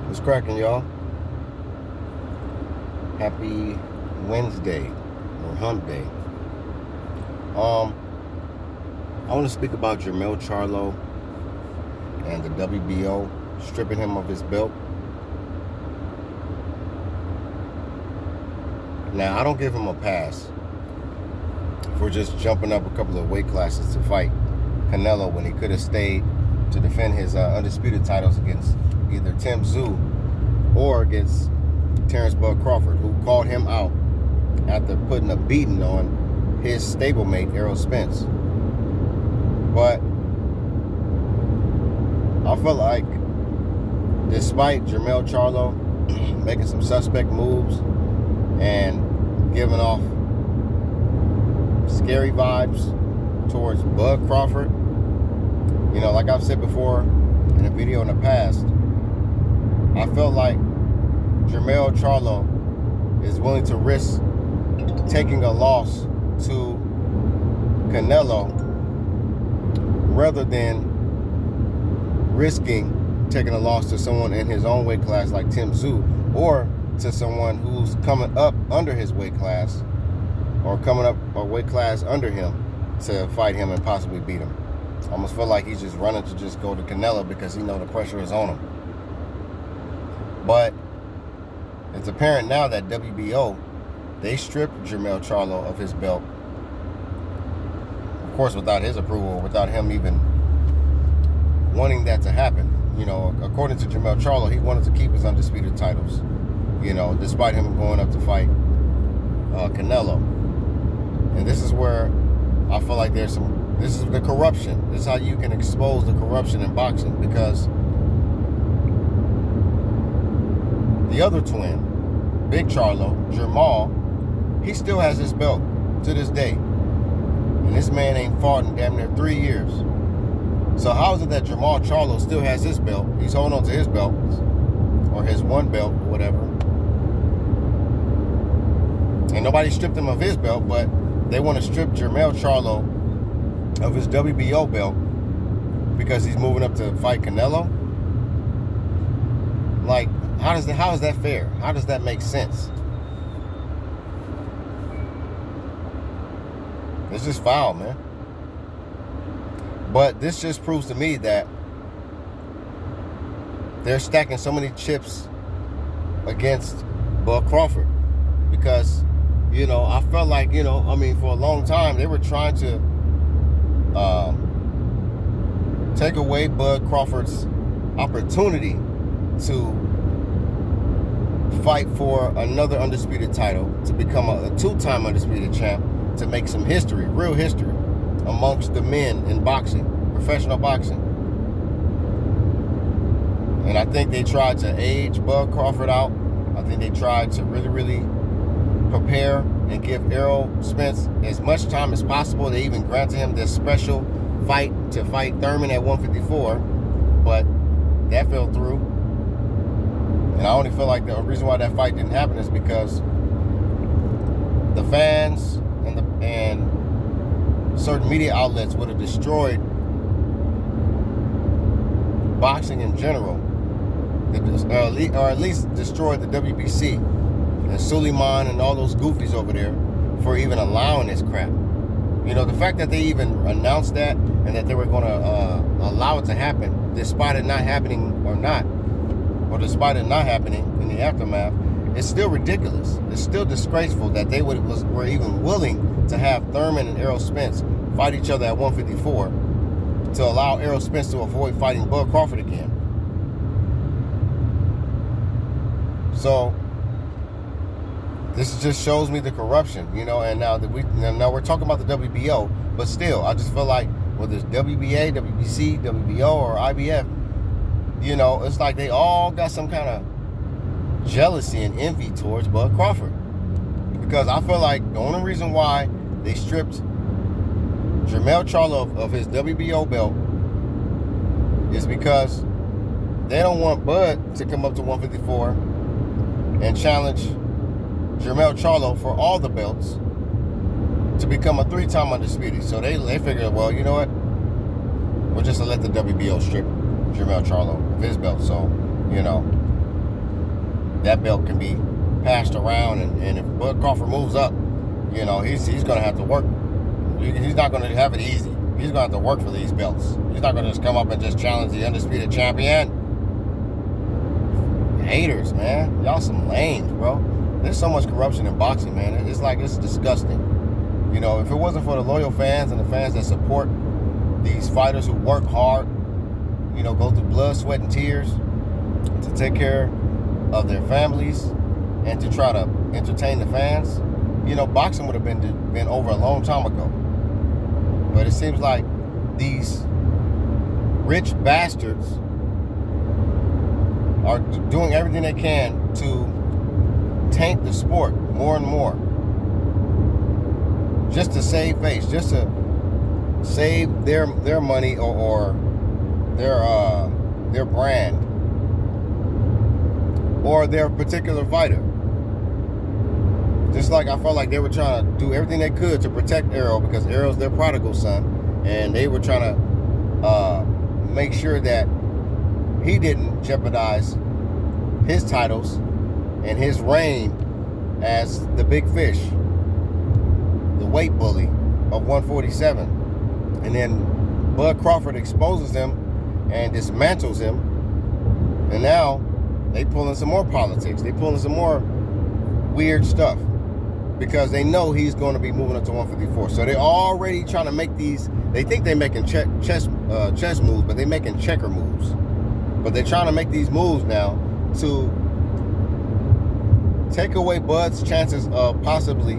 What's cracking, y'all? Happy Wednesday or Hump Day. I want to speak about Jermell Charlo and the WBO stripping him of his belt. Now, I don't give him a pass for just jumping up a couple of weight classes to fight Canelo when he could have stayed to defend his undisputed titles against either Tim Tszyu or against Terrence Bud Crawford, who called him out after putting a beating on his stablemate Errol Spence. But I feel like despite Jermell Charlo making some suspect moves and giving off scary vibes towards Bud Crawford, you know, like I've said before in a video in the past, I felt like Jermell Charlo is willing to risk taking a loss to Canelo rather than risking taking a loss to someone in his own weight class like Tim Tszyu, or to someone who's coming up under his weight class or coming up a weight class under him to fight him and possibly beat him. I almost feel like he's just running to just go to Canelo because he knows the pressure is on him. But it's apparent now that WBO, they stripped Jermell Charlo of his belt. Of course, without his approval, without him even wanting that to happen. You know, according to Jermell Charlo, he wanted to keep his undisputed titles, you know, despite him going up to fight Canelo. And this is where I feel like this is the corruption. This is how you can expose the corruption in boxing, because the other twin, Big Charlo, Jermell, he still has his belt to this day. And this man ain't fought in damn near 3 years. So how is it that Jermell Charlo still has his belt? He's holding on to his belt, or his one belt, or whatever. And nobody stripped him of his belt, but they want to strip Jermell Charlo of his WBO belt because he's moving up to fight Canelo? Like, how is that fair? How does that make sense? It's just foul, man. But this just proves to me that they're stacking so many chips against Bud Crawford, because, you know, I felt like, you know, I mean, for a long time they were trying to take away Bud Crawford's opportunity to fight for another undisputed title, to become a two-time undisputed champ, to make some history, real history, amongst the men in boxing, professional boxing. And I think they tried to age Bud Crawford out. I think they tried to really prepare and give Errol Spence as much time as possible. They even granted him this special fight to fight Thurman at 154, but that fell through. And I only feel like the reason why that fight didn't happen is because the fans and certain media outlets would have destroyed boxing in general, or at least destroyed the WBC and Suleiman and all those goofies over there for even allowing this crap. You know, the fact that they even announced that and that they were going to allow it to happen, despite it not happening or not, or despite it not happening in the aftermath, it's still ridiculous. It's still disgraceful that they were even willing to have Thurman and Errol Spence fight each other at 154 to allow Errol Spence to avoid fighting Bud Crawford again. So this just shows me the corruption, you know. And now we're talking about the WBO, but still, I just feel like whether it's WBA, WBC, WBO, or IBF, you know, it's like they all got some kind of jealousy and envy towards Bud Crawford. Because I feel like the only reason why they stripped Jermell Charlo of his WBO belt is because they don't want Bud to come up to 154 and challenge Jermell Charlo for all the belts to become a 3-time undisputed. So they figured, well, you know what? We'll just let the WBO strip Jermell Charlo of his belt. So, you know, that belt can be passed around, and if Bud Crawford moves up, you know, he's going to have to work. He's not going to have it easy. He's going to have to work for these belts. He's not going to just come up and just challenge the undisputed champion. Haters, man. Y'all some lames, bro. There's so much corruption in boxing, man. It's like, it's disgusting. You know, if it wasn't for the loyal fans and the fans that support these fighters who work hard, you know, go through blood, sweat, and tears to take care of their families and to try to entertain the fans, you know, boxing would have been over a long time ago. But it seems like these rich bastards are doing everything they can to taint the sport more and more, just to save face, just to save their money or their brand or their particular fighter. Just like I felt like they were trying to do everything they could to protect Errol, because Errol's their prodigal son, and they were trying to make sure that he didn't jeopardize his titles and his reign as the big fish, the weight bully of 147. And then Bud Crawford exposes him and dismantles him, and now they pulling some more politics. They pulling some more weird stuff because they know he's going to be moving up to 154. So they're already trying to make these. They think they're making chess moves, but they're making checker moves. But they're trying to make these moves now to take away Bud's chances of possibly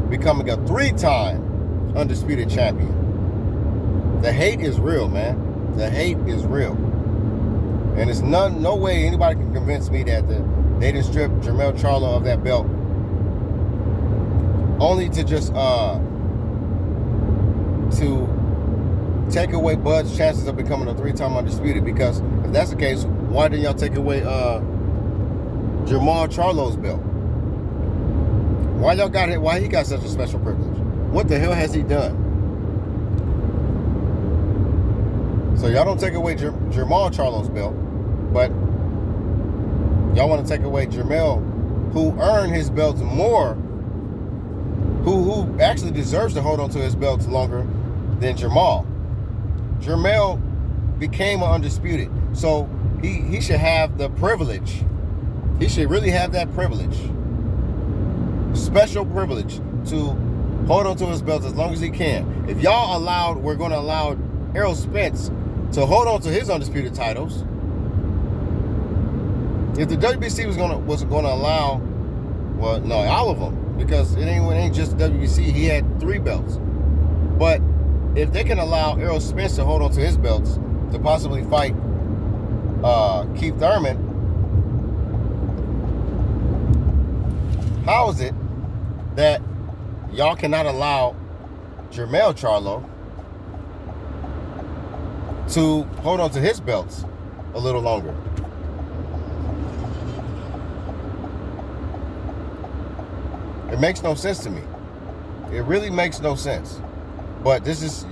becoming a 3-time undisputed champion. The hate is real, man. The hate is real. And it's no way anybody can convince me that they didn't strip Jermell Charlo of that belt only to just to take away Bud's chances of becoming a 3-time undisputed. Because if that's the case, why didn't y'all take away Jermell Charlo's belt? Why y'all got it? Why he got such a special privilege? What the hell has he done? So y'all don't take away Jermell Charlo's belt, but y'all want to take away Jermell, who earned his belts more, who actually deserves to hold on to his belts longer than Jermell. Jermell became an undisputed, so he should have the privilege. He should really have that privilege, special privilege, to hold on to his belts as long as he can. If y'all we're going to allow Errol Spence to hold on to his undisputed titles. If the WBC was going to allow, well, no, all of them, because it ain't just WBC. He had 3 belts. But if they can allow Errol Spence to hold on to his belts to possibly fight Keith Thurman, how is it that y'all cannot allow Jermell Charlo to hold on to his belts a little longer? It makes no sense to me. It really makes no sense. But this is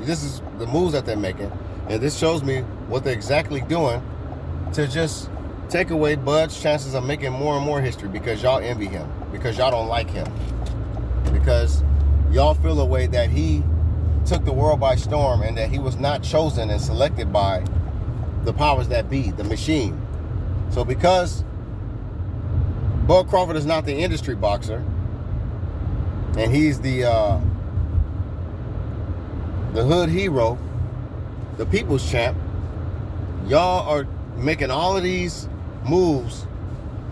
the moves that they're making, and this shows me what they're exactly doing to just take away Bud's chances of making more and more history, because y'all envy him, because y'all don't like him, because y'all feel a way that he took the world by storm and that he was not chosen and selected by the powers that be, the machine. So because Bud Crawford is not the industry boxer, and he's the hood hero, the people's champ, y'all are making all of these moves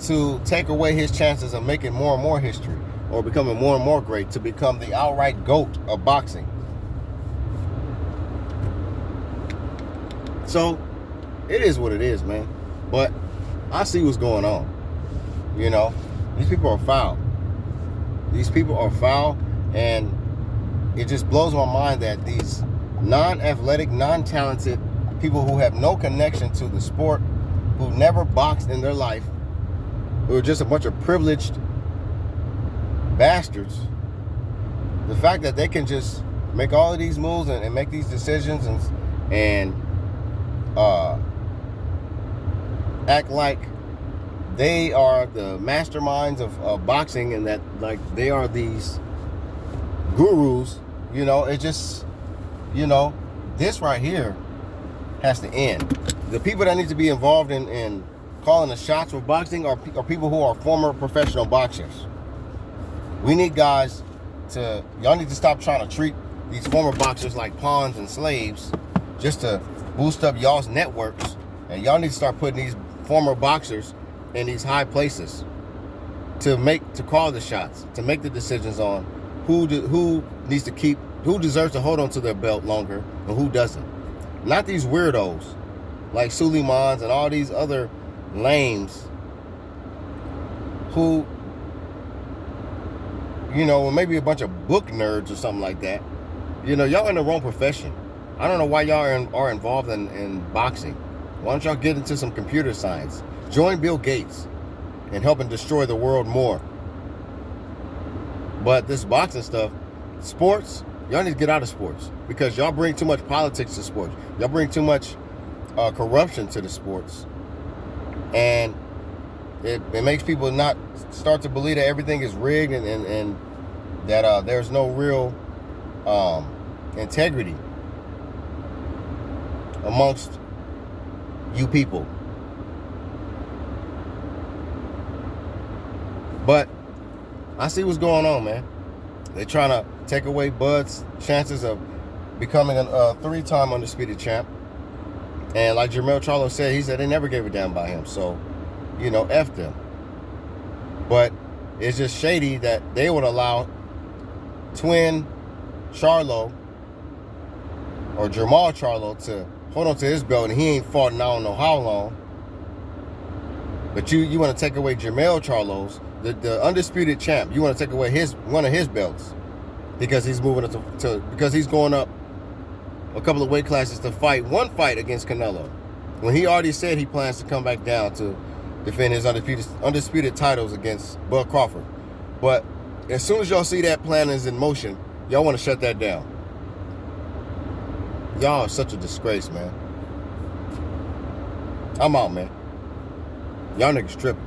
to take away his chances of making more and more history, or becoming more and more great, to become the outright GOAT of boxing. So it is what it is, man. But I see what's going on. You know, these people are foul. These people are foul, and it just blows my mind that these non-athletic, non-talented people who have no connection to the sport, who never boxed in their life, who are just a bunch of privileged bastards, the fact that they can just make all of these moves and make these decisions and act like they are the masterminds of boxing, and that like they are these gurus. It just, this right here has to end. The people that need to be involved in calling the shots with boxing are people who are former professional boxers. We need guys y'all need to stop trying to treat these former boxers like pawns and slaves just to boost up y'all's networks. And y'all need to start putting these former boxers in these high places to call the shots, to make the decisions on who deserves to hold on to their belt longer and who doesn't. Not these weirdos like Suleimans and all these other lames who, maybe a bunch of book nerds or something like that. Y'all in the wrong profession. I don't know why y'all are involved in boxing. Why don't y'all get into some computer science? Join Bill Gates and help him destroy the world more. But this boxing stuff, sports, y'all need to get out of sports because y'all bring too much politics to sports. Y'all bring too much corruption to the sports. And it makes people not start to believe that everything is rigged and that there's no real integrity amongst you people. But I see what's going on, man. They're trying to take away Bud's chances of becoming a 3-time undisputed champ. And like Jermell Charlo said, he said they never gave a damn about him. So, F them. But it's just shady that they would allow twin Charlo or Jermell Charlo to hold on to his belt, and he ain't fought in I don't know how long. But you want to take away Jermell Charlo's, the undisputed champ. You want to take away one of his belts because he's moving because he's going up a couple of weight classes to fight one fight against Canelo, when he already said he plans to come back down to defend his undisputed titles against Bud Crawford. But as soon as y'all see that plan is in motion, y'all want to shut that down. Y'all are such a disgrace, man. I'm out, man. Y'all niggas tripping.